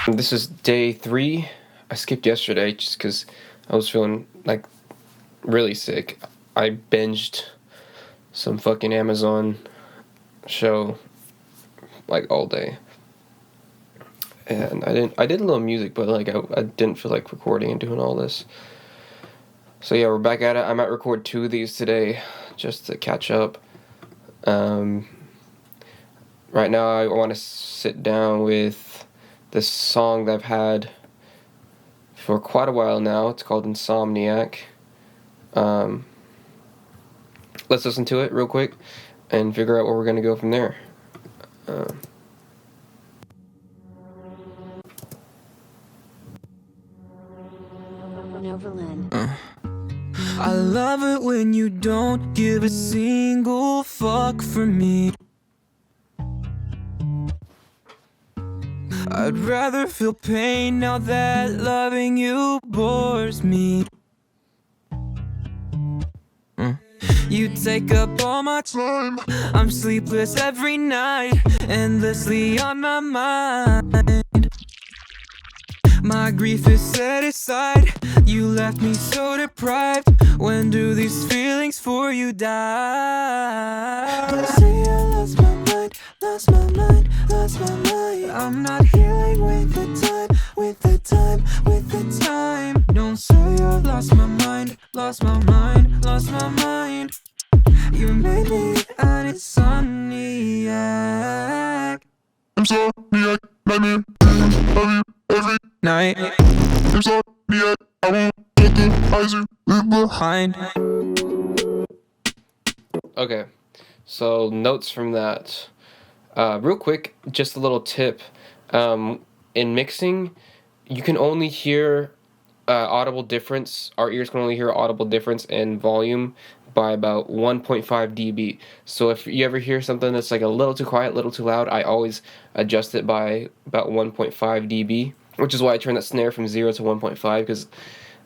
This is day 3. I skipped yesterday just because I was feeling like really sick. I binged some fucking Amazon show like all day, and I did a little music, but like I didn't feel like recording and doing all this. So yeah, we're back at it. I might record 2 of these today just to catch up. Right now I want to sit down with this song that I've had for quite a while now. It's called Insomniac. Let's listen to it real quick and figure out where we're going to go from there. I love it when you don't give a single fuck for me. I'd rather feel pain now that loving you bores me. You take up all my time. I'm sleepless every night, endlessly on my mind. My grief is set aside. You left me so deprived. When do these feelings for you die? I say I lost my mind, lost my mind, lost my mind. I'm not healing with the time, with the time, with the time. Don't say I've lost my mind, lost my mind, lost my mind. You made me an insomniac. Insomniac, nightmare, dreams of you every night. Insomniac, I won't get the eyes you leave behind. Okay, so notes from that. Real quick, just a little tip. In mixing, you can only hear audible difference. Our ears can only hear audible difference in volume by about 1.5 dB. So if you ever hear something that's like a little too quiet, a little too loud, I always adjust it by about 1.5 dB, which is why I turned that snare from 0 to 1.5, because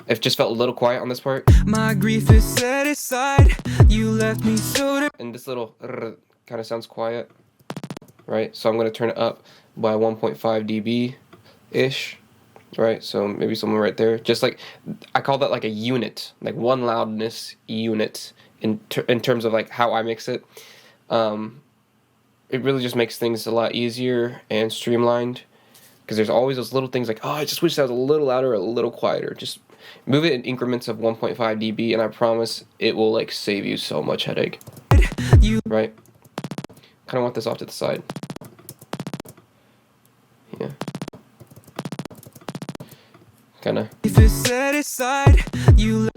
it just felt a little quiet on this part. My grief is set aside. You left me so And this little kind of sounds quiet, right? So I'm going to turn it up by 1.5 dB-ish. Right, so maybe somewhere right there. Just like, I call that like a unit, like one loudness unit in terms of like how I mix it. It really just makes things a lot easier and streamlined, because there's always those little things like, oh, I just wish that was a little louder or a little quieter. Just move it in increments of 1.5 dB, and I promise it will like save you so much headache. Right? Kind of want this off to the side. Yeah. Kinda. If it's set aside, you.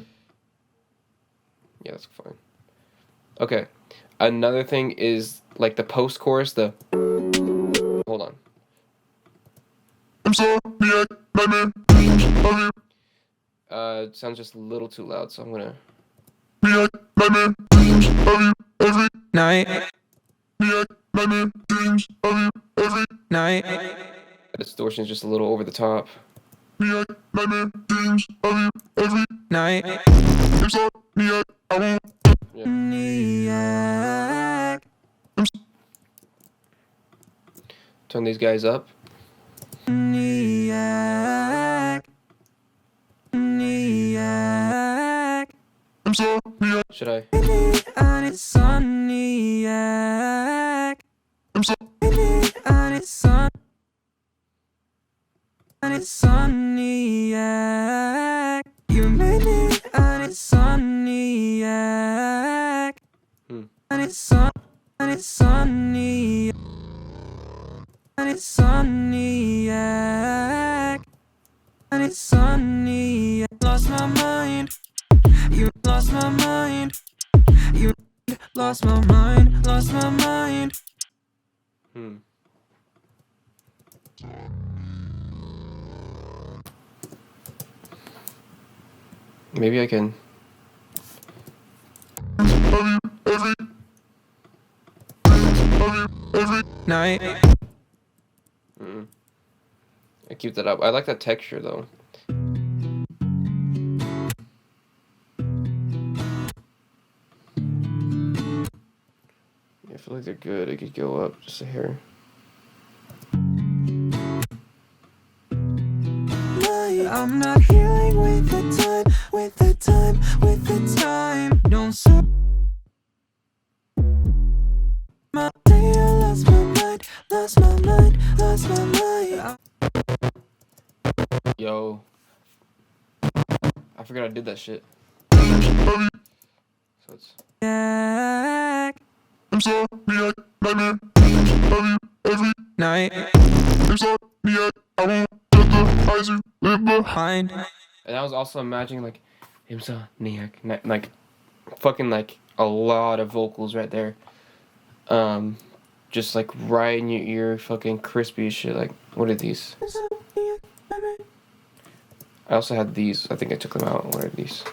Yeah, that's fine. Okay. Another thing is like the post-chorus, the. Hold on. Insomniac, nightmare, dreams of you. It sounds just a little too loud, so I'm gonna. Nightmare, dreams of you every night. Nightmare, dreams of you every night. The distortion is just a little over the top. Nightmare, dreams of you every night. Insomniac, I won't. Yeah. Turn these guys up. Should I? Insomniac, you made me an insomniac. An insomniac, an insomniac, an insomniac. Lost my mind, you lost my mind, you lost my mind, lost my mind. Maybe I can. Every night. I keep that up. I like that texture though. I feel like they're good. I could go up just a hair. I'm not healing with the time, with the time, with the time. Don't stop. My day, I lost my mind, lost my mind, lost my mind. Yo. I forgot I did that shit. So it's... Back. Insomniac, nightmare, love you every Night insomniac, I won't let the eyes you live behind. behind. And I was also imagining like Insomniac, like fucking like a lot of vocals right there. Just like right in your ear, fucking crispy as shit. Like, what are these? I also had these. I think I took them out. What are these?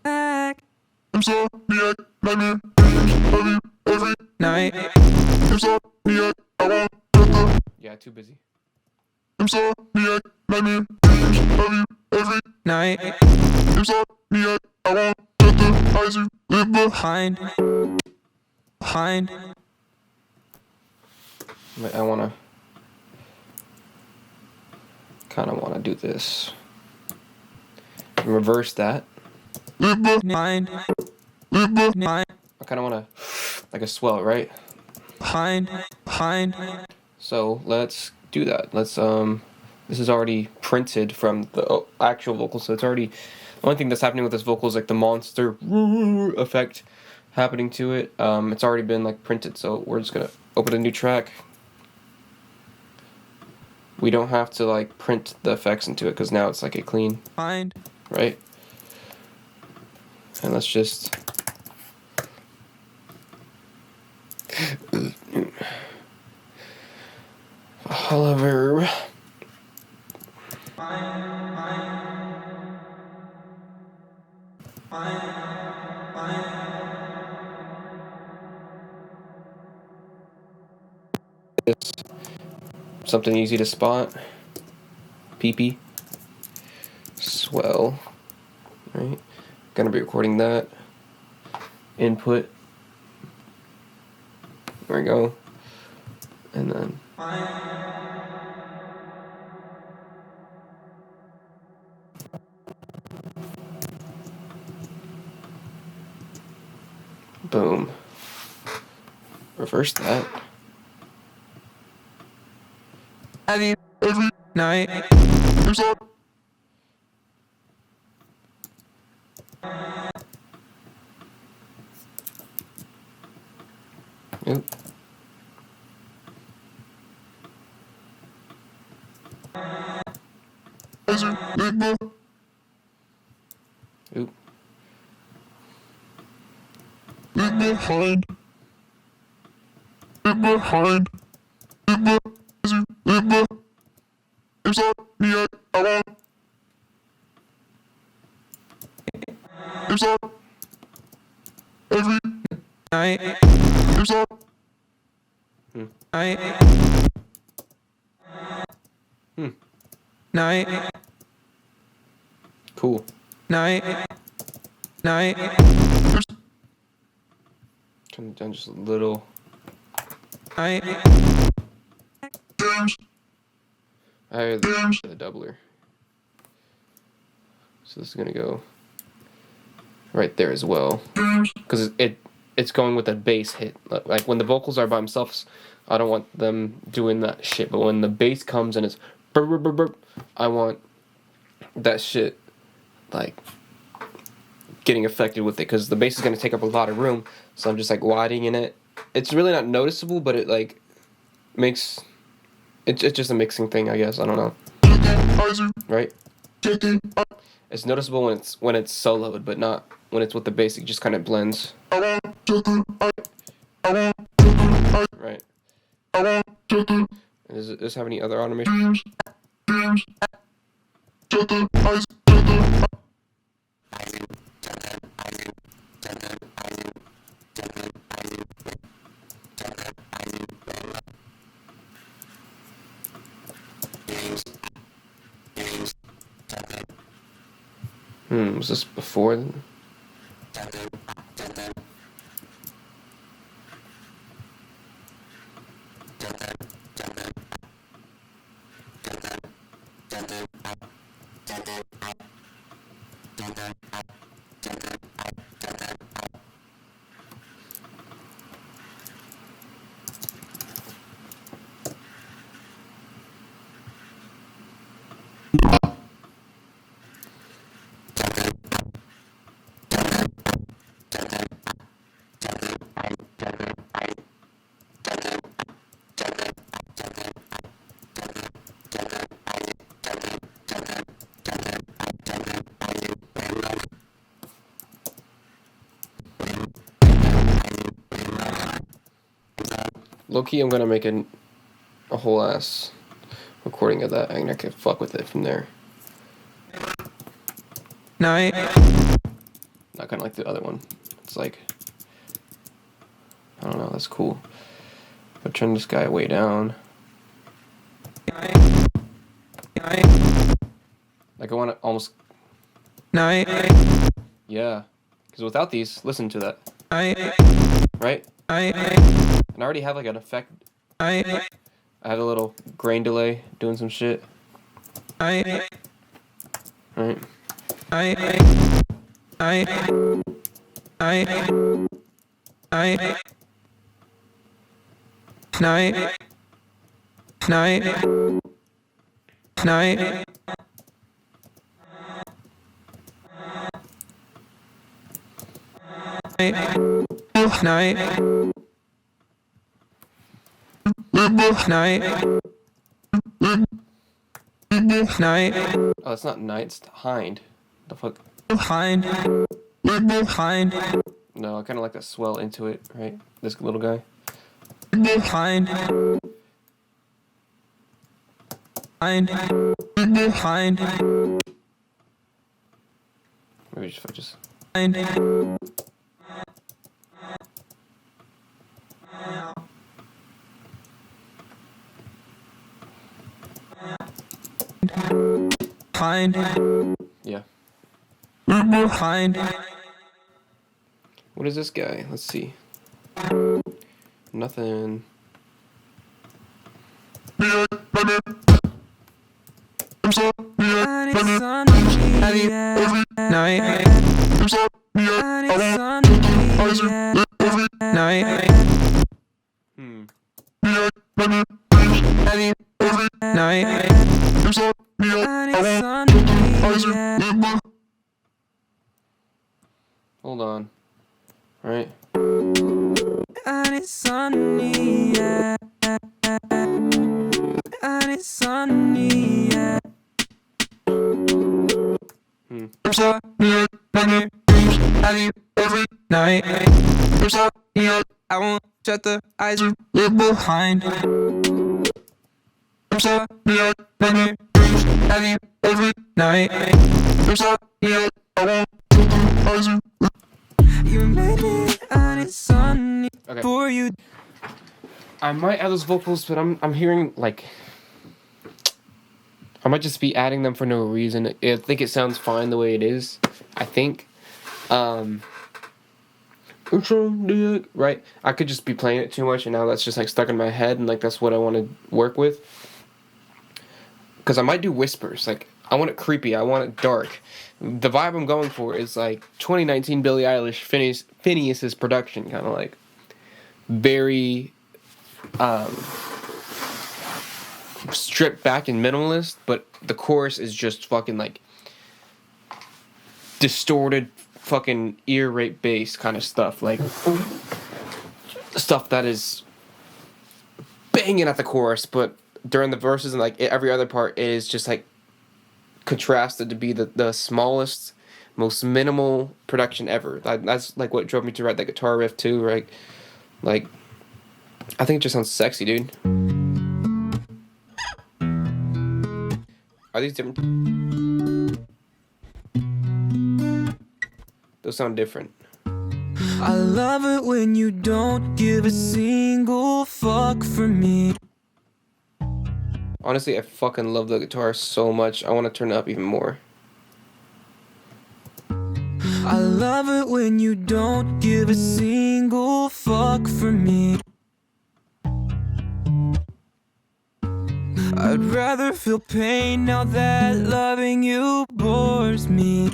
Back. Insomniac, nightmare, love you every Night insomniac, I won't let the Yeah, too busy. insomniac, nightmare, love you every night insomniac, I won't let the eyes you live behind. behind. But I wanna do this. Reverse that. Live Behind. behind. I kind of wanna like a swell, right? Behind. So let's do that. Let's this is already printed from the actual vocal, so it's already the only thing that's happening with this vocal is like the monster effect happening to it. It's already been like printed, so we're just gonna open a new track. We don't have to like print the effects into it because now it's like a clean, Behind. right? And let's just Oliver. Something easy to spot. PP. Swell. Right. Gonna be recording that. Input. There we go. And then boom. Reverse that. Every night. Insomniac, Oop. eyes you live behind. Oop. Live behind. Live behind. Live behind. Live behind. Insomniac, I won't. Insomniac. Every Night. insomniac. Night. Hmm. Night. Cool. Night. Turn it down just a little. Night. James, I heard the doubler. So this is gonna go right there as well, because it's going with a bass hit. Like when the vocals are by themselves, I don't want them doing that shit. But when the bass comes and it's burp, burp, burp, burp, I want that shit like getting affected with it, because the bass is gonna take up a lot of room. So I'm just like widening in it. It's really not noticeable, but it like makes it's just a mixing thing, I guess. I don't know, eyes you right? taking. It's noticeable when it's soloed, but not when it's with the bass. It just kind of blends, I won't take the I won't take the right? I won't take the Does this have any other automation? James, take the eyes, take the Was this before then? Low-key, I'm gonna make a whole ass recording of that, and I can fuck with it from there. Night. Not kind of like the other one. It's like, I don't know, that's cool. But turn this guy way down. Like I want to almost... Night. Yeah. Because without these, listen to that. Right? And I already have like an effect. I have a little grain delay doing some shit. Right? Oh, it's not night, it's hind. The fuck? Hind. No, I kind of like that swell into it, right? This little guy. Hind. Maybe just... Yeah. What is this guy? Let's see. Nothing. Hold on. All right. And it's sunny, yeah. And it's sunny, yeah. Night. I won't shut the eyes behind. Night. You made it and it's sunny for you. I might add those vocals, but I'm hearing like I might just be adding them for no reason. I think it sounds fine the way it is. I think. Right? I could just be playing it too much, and now that's just like stuck in my head, and like that's what I want to work with. Because I might do whispers. Like I want it creepy. I want it dark. The vibe I'm going for is like 2019 Billie Eilish, Phineas's production, kind of like very stripped back and minimalist, but the chorus is just fucking like distorted fucking ear rape bass kind of stuff, like stuff that is banging at the chorus, but during the verses and like every other part it is just like contrasted to be the smallest, most minimal production ever. That's like what drove me to write that guitar riff too, right? Like I think it just sounds sexy, dude. Are these different? Those sound different. I love it when you don't give a single fuck for me. Honestly, I fucking love the guitar so much. I want to turn it up even more. I love it when you don't give a single fuck for me. I'd rather feel pain now that loving you bores me.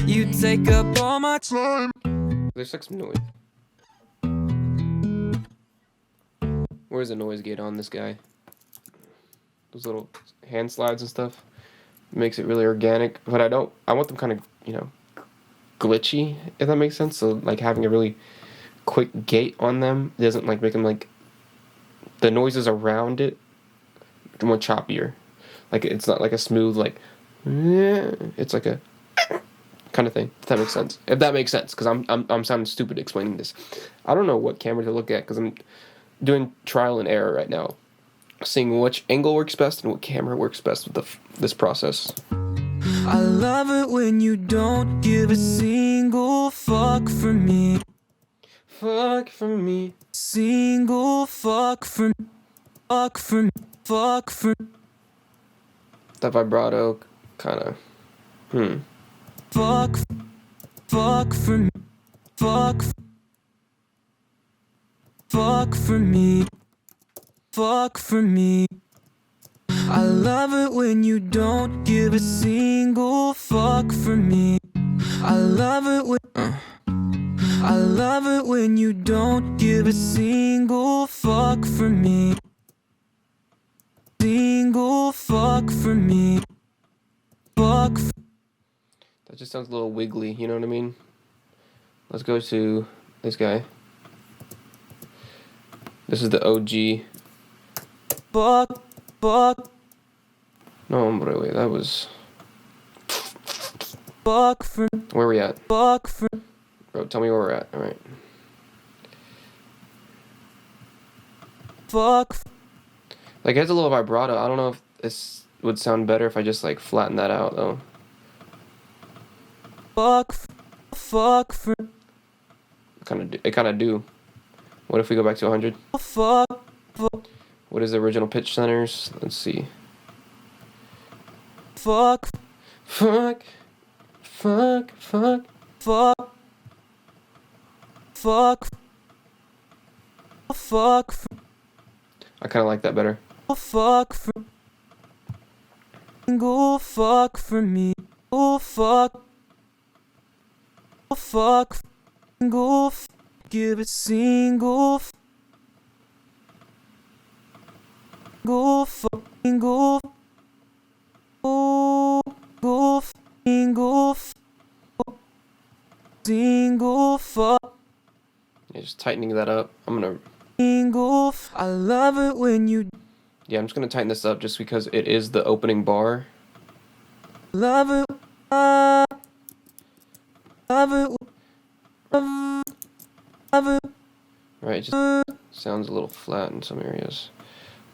You take up all my time. There's like some noise. Where's the noise gate on this guy? Those little hand slides and stuff. Makes it really organic, but I want them kind of, glitchy, if that makes sense. So like having a really quick gate on them doesn't like make them like the noises around it more choppier. Like it's not like a smooth like it's like a kind of thing. If that makes sense. If that makes sense, because I'm sounding stupid explaining this. I don't know what camera to look at because I'm doing trial and error right now, seeing which angle works best and what camera works best with this process. I love it when you don't give a single fuck for me. Fuck for me. Single fuck for me. Fuck for me. Fuck for me. That vibrato kind of Fuck. Fuck for me. Fuck. Fuck for me. Fuck for me. I love it when you don't give a single fuck for me. I love it when you don't give a single fuck for me. Single fuck for me. Fuck. That just sounds a little wiggly, you know what I mean? Let's go to this guy. This is the OG. Fuck. Fuck. No, wait, that was... Fuck for. Where we at? Fuck for. Bro, tell me where we're at, alright. Fuck. Like, it has a little vibrato. I don't know if this would sound better if I just, like, flatten that out, though. Fuck. Fuck for. It kind of do. What if we go back to 100? Fuck. Fuck. What is the original pitch centers? Let's see. Fuck. Fuck. Fuck. Fuck. Fuck. Fuck. Fuck. I kind of like that better. Fuck for. Go fuck for me. Oh fuck. Oh fuck. Go. Give it single. Go fucking go. Oh, go fucking go. Single fuck. Yeah, just tightening that up. I'm gonna... Single. I love it when you Yeah, I'm just gonna tighten this up just because it is the opening bar. love it. Love it. Love it. Right, it just sounds a little flat in some areas.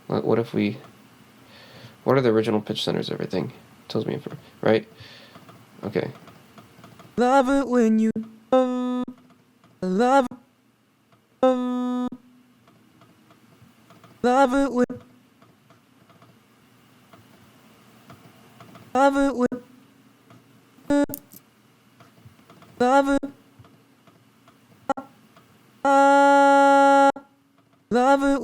What if we... What are the original pitch centers, everything? Tells me, right? Okay. Love it when you love it. Love it when love it when love it. Love it,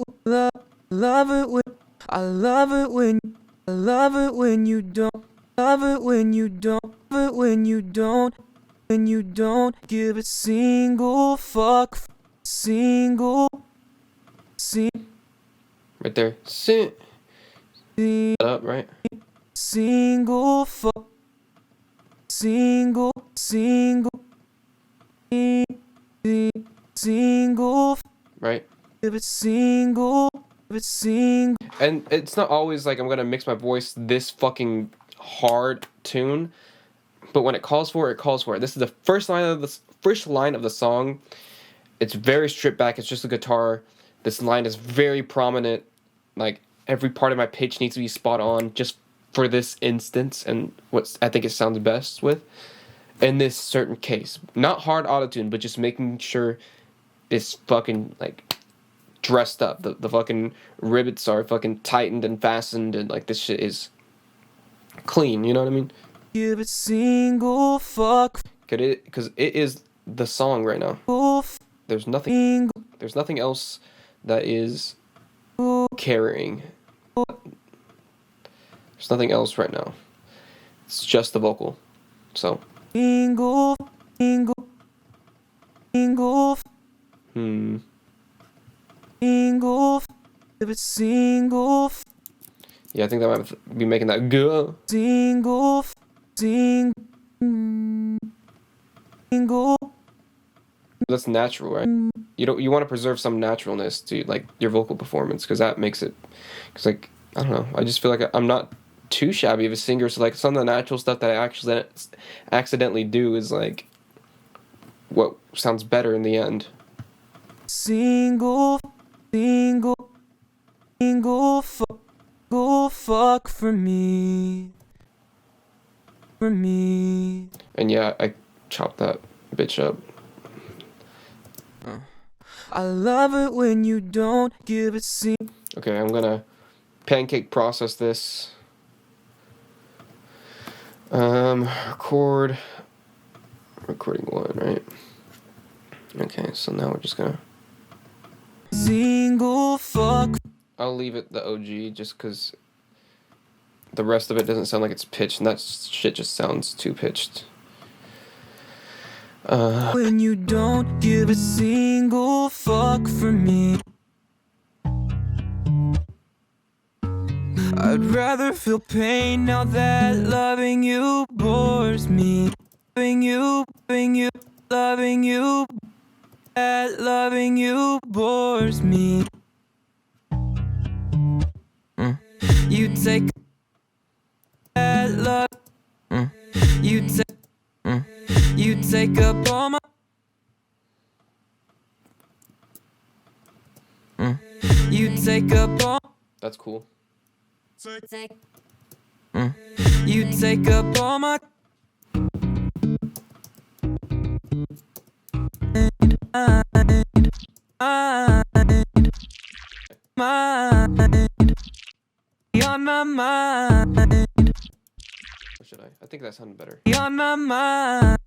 love it when I love it when you don't love it when you don't love it when you don't give a single fuck single Right there. Sit up, right? single fuck single Right? give it single And it's not always like I'm gonna mix my voice this fucking hard tune, but when it calls for it, it calls for it. This is the first line of the song. It's very stripped back. It's just a guitar. This line is very prominent. Like every part of my pitch needs to be spot on just for this instance and what I think it sounds best with. In this certain case, not hard autotune, but just making sure it's fucking like dressed up. The fucking rivets are fucking tightened and fastened, and like this shit is clean. You know what I mean? give it single fuck Because it is the song right now. There's nothing else that is carrying. There's nothing else right now. It's just the vocal. So single, single, single, single, if it's single, Yeah, I think that might be making that go. single, single, single. That's natural, right? You want to preserve some naturalness to like your vocal performance because that makes it. Because like I don't know, I just feel like I'm not too shabby of a singer, so like some of the natural stuff that I actually accidentally do is like what sounds better in the end. Single, single, single, fuck for me. For me. And yeah, I chopped that bitch up. I love it when you don't give it Okay, I'm gonna pancake process this. Recording 1, right? Okay, so now we're just gonna. single fuck. I'll leave it the OG just because the rest of it doesn't sound like it's pitched, and that shit just sounds too pitched. When you don't give a single fuck for me. I'd rather feel pain now that loving you bores me. Loving you, that loving you bores me. You take that love. You take up all my. You take up all. That's cool. You take up all my. Mind. On my mind. Or should I? I think that sounded better. On my mind.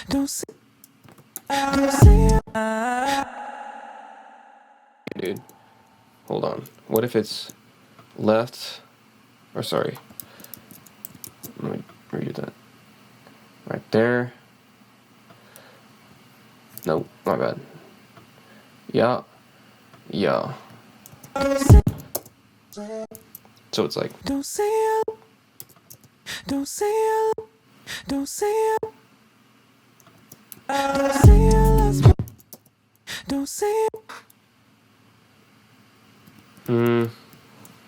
Don't say. Dude, hold on. What if it's left? Or sorry. Let me redo that. Right there. Nope, my bad. Yeah. Yeah. So it's like. Don't say it. Don't say it. Don't say it. Don't say it. Don't say it.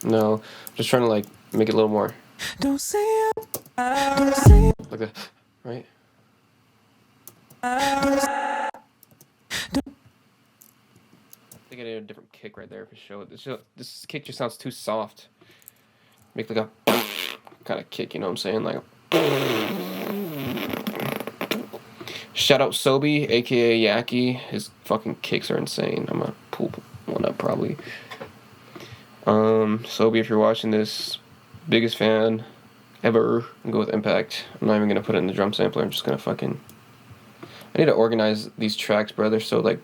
No. Just trying to like make it a little more. Don't say it. Don't say it. Like that. Right? I think I need a different kick right there for show. This kick just sounds too soft. Make like a kind of kick, you know what I'm saying? Like shout out Sobi, aka Yaki. His fucking kicks are insane. I'm gonna pull one up probably. Sobi, if you're watching this, biggest fan ever. I'll go with Impact. I'm not even gonna put it in the drum sampler. I'm just gonna fucking. I need to organize these tracks, bro. They're so like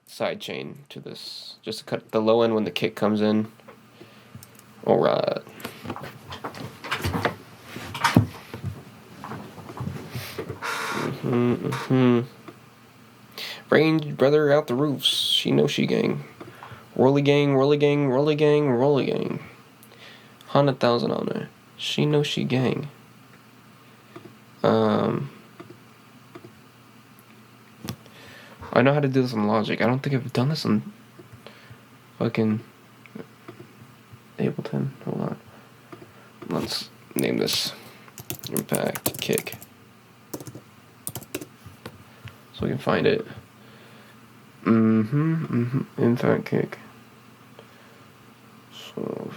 side chain to this. Just to cut the low end when the kick comes in. Alright. Range brother out the roofs. She knows she gang. Rolly gang, rolly gang, rolly gang, rolly gang. 100,000 on her. She knows she gang. I know how to do this on Logic. I don't think I've done this on fucking Ableton. Hold on. Let's name this Impact Kick. So we can find it. Impact Kick. So,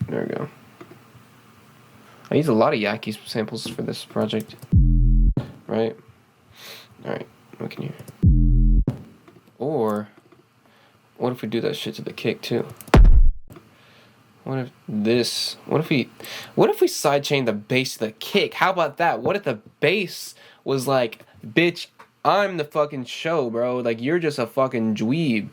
there we go. I use a lot of Yaki samples for this project. Right? Alright, what can you... Or, what if we do that shit to the kick too? What if this? What if we sidechain the bass to the kick? How about that? What if the bass was like, bitch, I'm the fucking show, bro. Like you're just a fucking dweeb.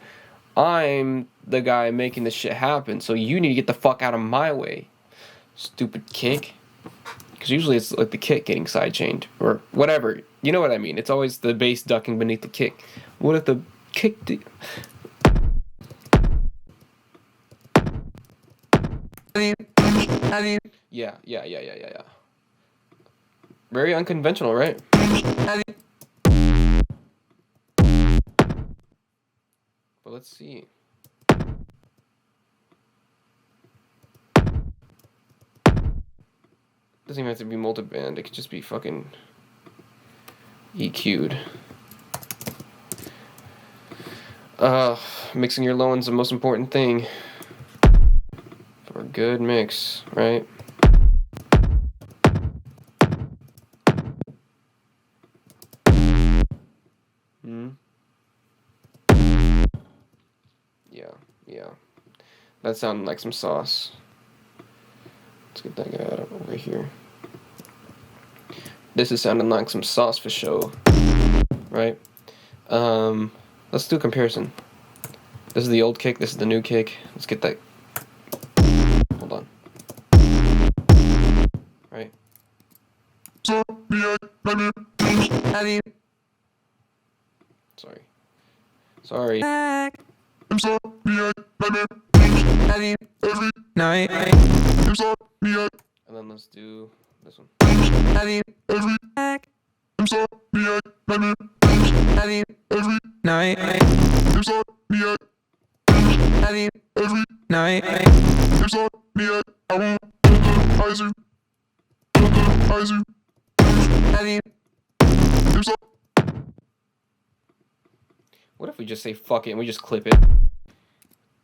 I'm the guy making this shit happen. So you need to get the fuck out of my way. Stupid kick. Because usually it's like the kick getting sidechained or whatever. You know what I mean? It's always the bass ducking beneath the kick. What if the kick did? Yeah. Very unconventional, right? But let's see. Doesn't even have to be multiband. It could just be fucking EQ'd. Mixing your low end's the most important thing for a good mix, right? Yeah. That sounded like some sauce. Let's get that guy out of over here. This is sounding like some sauce for sure, right? Let's do a comparison. This is the old kick, this is the new kick. Let's get that. Hold on. Right. Sorry. Night. And then let's do this one. Night. Night. What if we just say fuck it and we just clip it?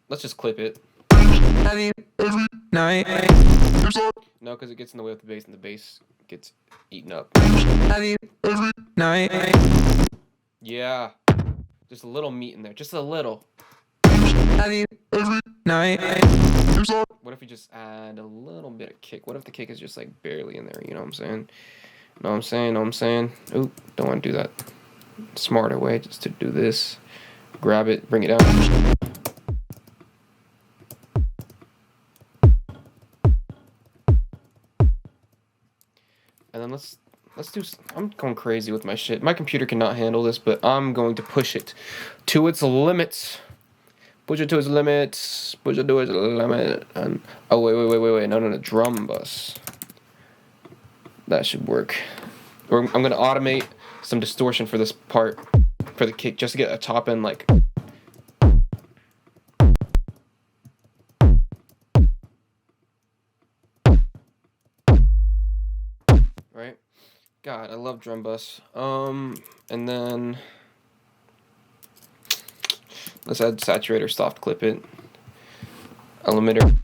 Let's just clip it. Night. No, because it gets in the way of the bass and the bass gets eaten up. Night. Yeah. Just a little meat in there. Just a little. Night. What if we just add a little bit of kick? What if the kick is just like barely in there? You know what I'm saying? Know what I'm saying? Oop, don't want to do that. Smarter way just to do this. Grab it, bring it down. And then let's do. I'm going crazy with my shit. My computer cannot handle this, but I'm going to push it to its limits. Push it to its limits. Push it to its limit. And oh wait. No, drum bus. That should work. Or I'm gonna automate some distortion for this part, for the kick, just to get a top end like. Right? God, I love drum bus. And then let's add saturator, soft clip it, a limiter.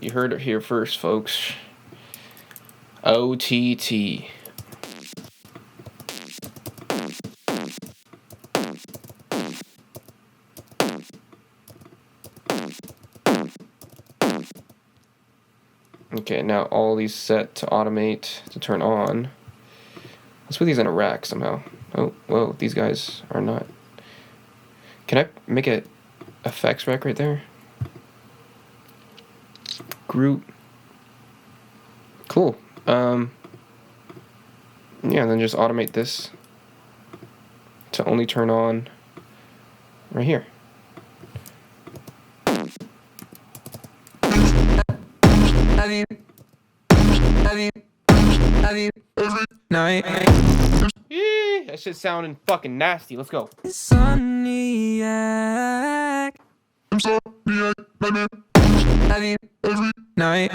You heard it here first, folks. OTT. Okay, now all these set to automate to turn on. Let's put these in a rack somehow. Oh, whoa, these guys are not. Can I make a effects rack right there? Group. Cool. Yeah, and then just automate this to only turn on right here. Night. That shit sounding fucking nasty. Let's go. Insomniac. Night.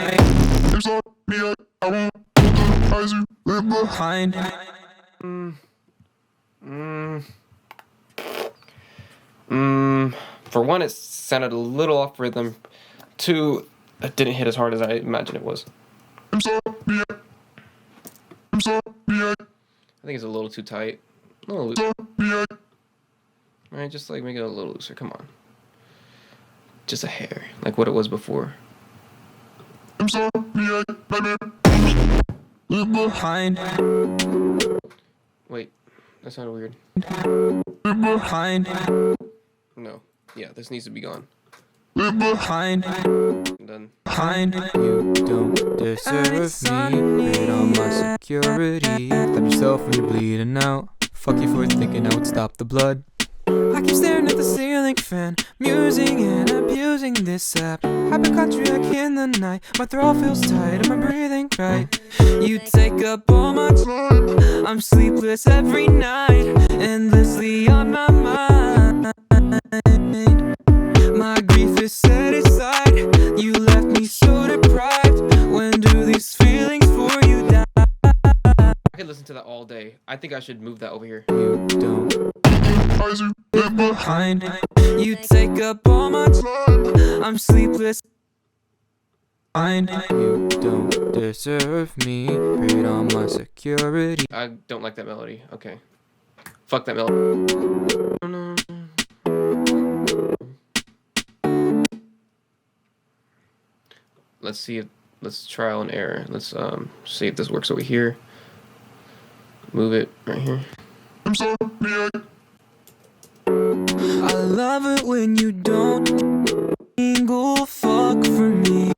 Fine. For one, it sounded a little off rhythm. Two, it didn't hit as hard as I imagined it was. I think it's a little too tight. Right, just like make it a little looser. Come on. Just a hair, like what it was before. Insomniac nightmare. Behind, Wait, that sounded weird. behind, No. Yeah, this needs to be gone. behind, Done. behind. You don't deserve me. Hit on my security. Stab yourself when you're bleeding out. Fuck you for thinking I would stop the blood. I keep staring at the ceiling fan, musing and abusing this app. Hypochondriac in the night, my throat feels tight, am I breathing right? You take up all my time, I'm sleepless every night, endlessly on my mind. My grief is set aside, you left me so deprived. When do these feelings for you die? I could listen to that all day. I think I should move that over here. You don't Eyes you live behind, you take up all my time, I'm sleepless. You don't deserve me. Preyed on my security. I don't like that melody. Okay. Fuck that melody. Let's see if let's trial and error. Let's see if this works over here. Move it right here. insomniac. I love it when you don't single fuck for me.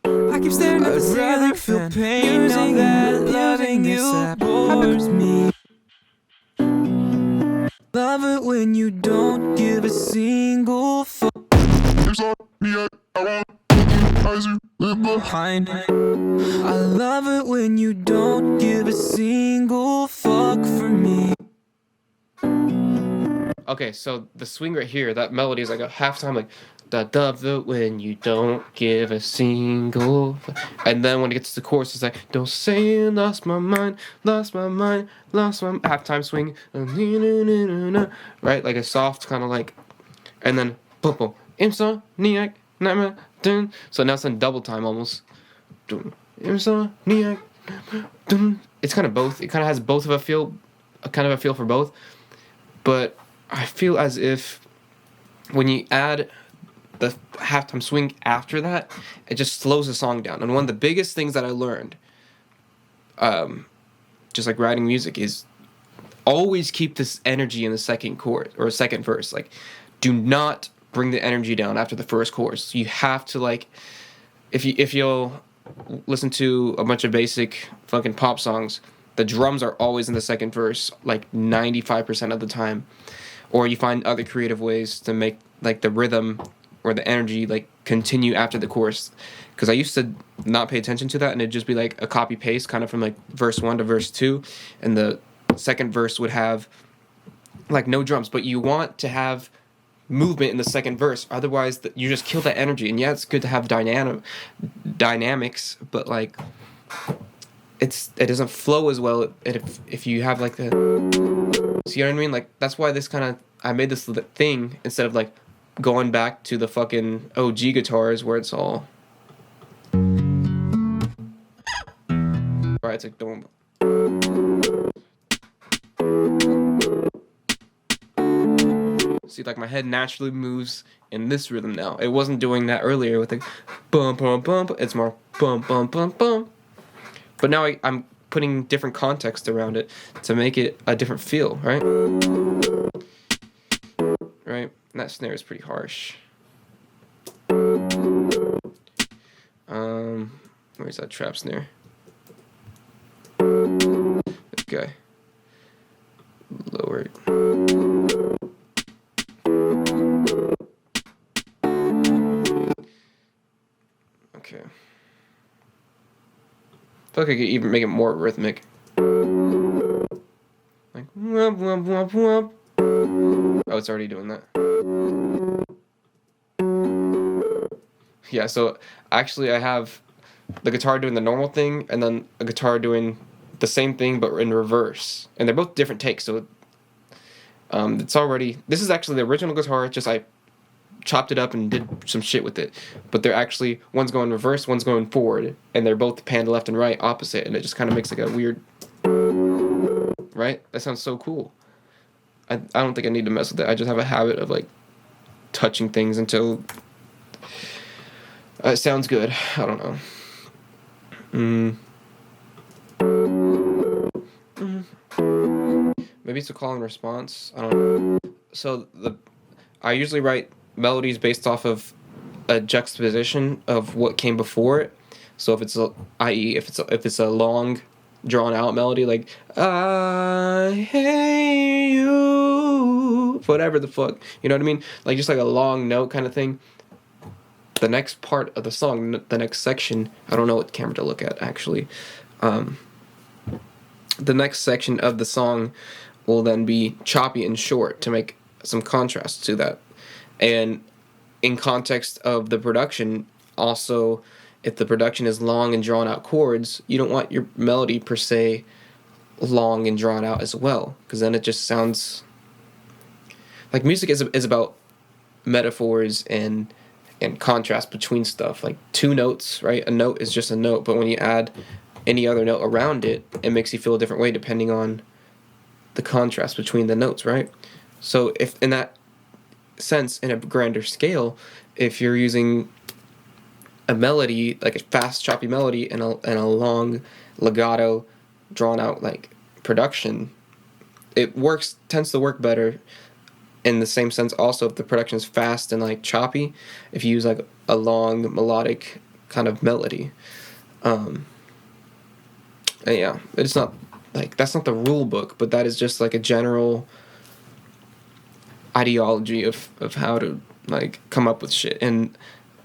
I keep staring at the ceiling, feel pain now that loving you bores me. Love it when you don't give a single fuck. Insomniac. I want eyes you live Behind. I love it when you don't give a single fuck for me. Okay, so the swing right here, that melody is like a halftime, like da da da when you don't give a single, and then when it gets to the chorus, it's like don't say you lost my mind, lost my mind, lost my halftime swing, right? Like a soft kind of like, and then boom boom, insomniac, nightmare, dun. So now it's in double time almost. Dun, insomniac, dun. It's kind of both. It kind of has both of a feel, a kind of a feel for both, but I feel as if when you add the halftime swing after that, it just slows the song down. And one of the biggest things that I learned, just like writing music, is always keep this energy in the second chorus or second verse. Like, do not bring the energy down after the first chorus. You have to like, if you'll listen to a bunch of basic fucking pop songs, the drums are always in the second verse, like 95% of the time. Or you find other creative ways to make like the rhythm or the energy like continue after the chorus. Because I used to not pay attention to that, and it'd just be like a copy paste kind of from like verse 1 to verse 2, and the second verse would have like no drums, but you want to have movement in the second verse, otherwise you just kill that energy. And yeah, it's good to have dynamics, but like it doesn't flow as well if you have like the, see what I mean? Like that's why this kind of, I made this thing instead of like going back to the fucking OG guitars where it's all right. It's like don't. See, like my head naturally moves in this rhythm now. It wasn't doing that earlier with the bum bum bum. It's more bum bum bum bum. But now I'm putting different context around it to make it a different feel, right? Right? And that snare is pretty harsh. Where's that trap snare? Okay. Lower it. Okay. I feel like I could even make it more rhythmic. Like whoop, whoop, whoop, whoop. Oh, it's already doing that. Yeah, so actually I have the guitar doing the normal thing and then a guitar doing the same thing but in reverse. And they're both different takes, so it's already, this is actually the original guitar, just I chopped it up and did some shit with it. But they're actually, one's going reverse, one's going forward, and they're both panned left and right opposite, and it just kind of makes like a weird right? That sounds so cool. I don't think I need to mess with it. I just have a habit of like touching things until it sounds good. I don't know. Maybe it's a call and response. I don't know. So I usually write melodies based off of a juxtaposition of what came before it. So if it's i.e. if it's a long drawn out melody like I hate you, whatever the fuck, you know what I mean? Like just like a long note kind of thing. The next part of the song, the next section, I don't know what camera to look at actually. The next section of the song will then be choppy and short to make some contrast to that. And in context of the production, also, if the production is long and drawn out chords, you don't want your melody per se long and drawn out as well, because then it just sounds like music is about metaphors and contrast between stuff. Like two notes, right? A note is just a note, but when you add any other note around it, it makes you feel a different way depending on the contrast between the notes, right? So if in that sense, in a grander scale, if you're using a melody, like a fast choppy melody and a long legato drawn out like production, it tends to work better in the same sense also if the production is fast and like choppy, if you use like a long melodic kind of melody. And yeah, it's not like that's not the rule book, but that is just like a general ideology of how to like come up with shit. And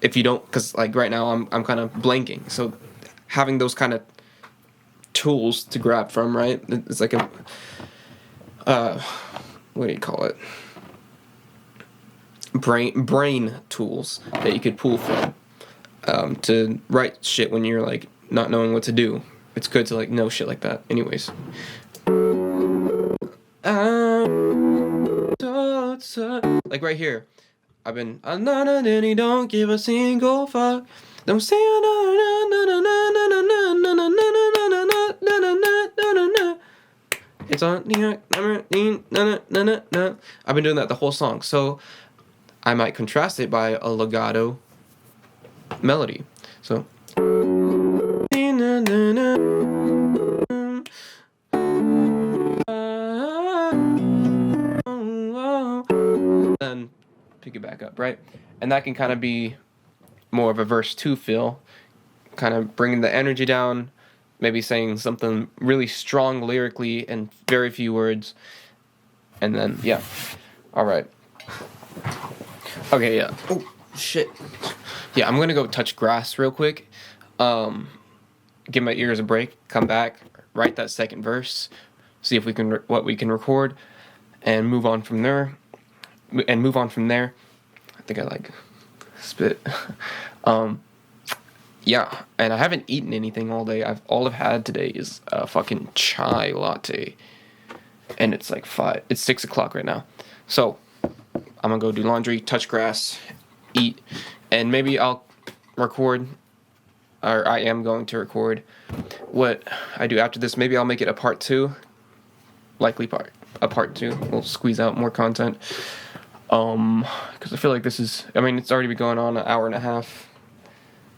if you don't, because like right now I'm kind of blanking, so having those kind of tools to grab from, right? It's like a what do you call it? Brain tools that you could pull from to write shit when you're like not knowing what to do. It's good to like know shit like that. Anyways. Like right here, I've been he don't give a single fuck. Don't say it's on. I've been doing that the whole song, so I might contrast it by a legato melody. So then pick it back up, right? And that can kind of be more of a verse 2 feel, kind of bringing the energy down, maybe saying something really strong lyrically in very few words, and then yeah. All right. Okay, yeah. Oh shit. Yeah, I'm gonna go touch grass real quick. Give my ears a break. Come back. Write that second verse. See if we can what we can record, and move on from there. I think I like spit. Yeah, and I haven't eaten anything all day. All I've had today is a fucking chai latte, and it's like 6 o'clock right now. So I'm gonna go do laundry, touch grass, eat, and maybe I'll record, or I am going to record what I do after this. Maybe I'll make it a part 2, likely a part 2. We'll squeeze out more content. Because I feel like it's already been going on an hour and a half,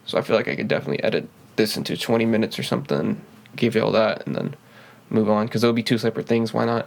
so I feel like I could definitely edit this into 20 minutes or something, give you all that, and then move on, because it'll be 2 separate things. Why not?